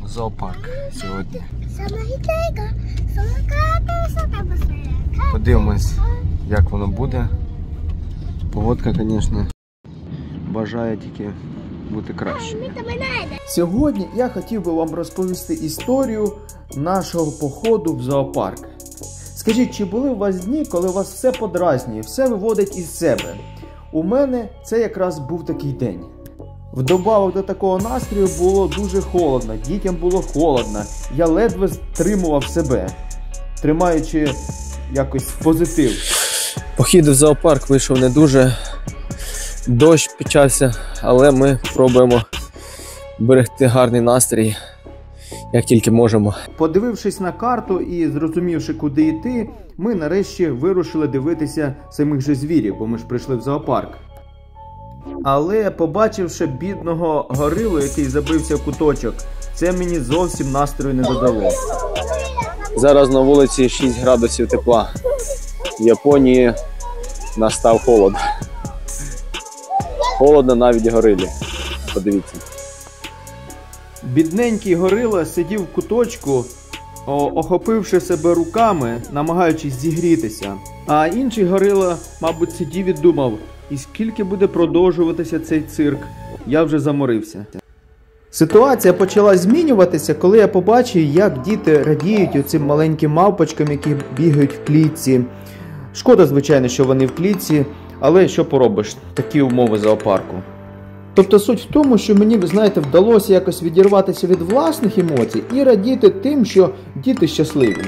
в зоопарк сьогодні. Подивимось, як воно буде. Погодка, звісно, бажає тільки бути краще. Сьогодні я хотів би вам розповісти історію нашого походу в зоопарк. Скажіть, чи були у вас дні, коли у вас все подразнює, все виводить із себе? У мене це якраз був такий день. Вдобавок до такого настрою було дуже холодно, дітям було холодно. Я ледве стримував себе, тримаючи якось позитив. Похід в зоопарк вийшов не дуже, дощ почався, але ми пробуємо берегти гарний настрій, як тільки можемо. Подивившись на карту і зрозумівши, куди йти, ми нарешті вирушили дивитися самих же звірів, бо ми ж прийшли в зоопарк. Але побачивши бідного горилу, який забився в куточок, це мені зовсім настрою не додало. Зараз на вулиці 6 градусів тепла. В Японії настав холод. Холодно навіть горилі. Подивіться. Бідненький горила сидів в куточку, охопивши себе руками, намагаючись зігрітися. А інший горила, мабуть, сидів і думав, і скільки буде продовжуватися цей цирк, я вже заморився. Ситуація почала змінюватися, коли я побачив, як діти радіють оцим маленьким мавпочкам, які бігають в клітці. Шкода, звичайно, що вони в клітці, але що поробиш, такі умови зоопарку. Тобто суть в тому, що мені, ви знаєте, вдалося якось відірватися від власних емоцій і радіти тим, що діти щасливі.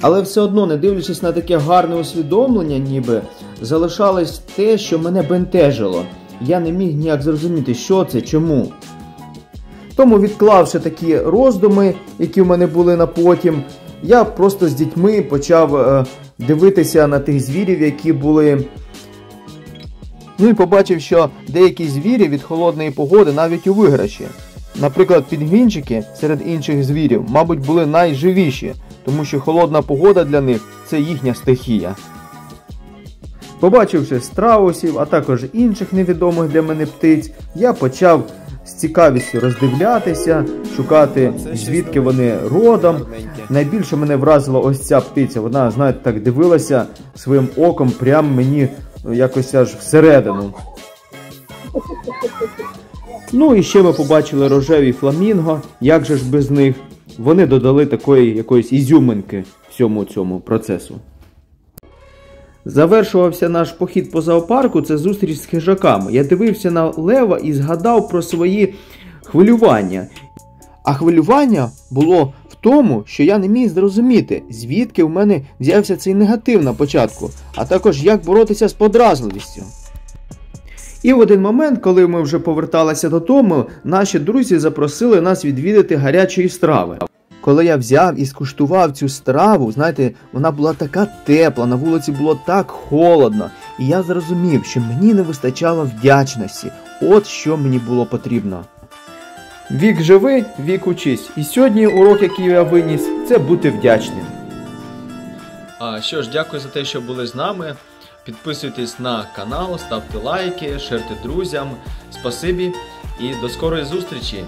Але все одно, не дивлячись на таке гарне усвідомлення, ніби, залишалось те, що мене бентежило. Я не міг ніяк зрозуміти, що це, чому. Тому, відклавши такі роздуми, які в мене були на потім, я просто з дітьми почав дивитися на тих звірів, які були. Ну і побачив, що деякі звірі від холодної погоди навіть у виграші. Наприклад, пінгвінчики серед інших звірів, мабуть, були найживіші, тому що холодна погода для них – це їхня стихія. Побачивши страусів, а також інших невідомих для мене птиць, я почав з цікавістю роздивлятися, шукати, звідки вони родом. Найбільше мене вразила ось ця птиця. Вона, знаєте, так дивилася своїм оком прямо мені якось аж всередину. Ну і ще ми побачили рожеві фламінго, як же ж без них. Вони додали такої якоїсь ізюминки всьому цьому процесу. Завершувався наш похід по зоопарку, це зустріч з хижаками. Я дивився на лева і згадав про свої хвилювання. А хвилювання було в тому, що я не міг зрозуміти, звідки в мене взявся цей негатив на початку, а також як боротися з подразливістю. І в один момент, коли ми вже поверталися додому, наші друзі запросили нас відвідати гарячої страви. Коли я взяв і скуштував цю страву, знаєте, вона була така тепла, на вулиці було так холодно. І я зрозумів, що мені не вистачало вдячності. От що мені було потрібно. Вік живи, вік учись. І сьогодні урок, який я виніс, це бути вдячним. Що ж, дякую за те, що були з нами. Підписуйтесь на канал, ставте лайки, шерте друзям. Спасибі і до скорої зустрічі!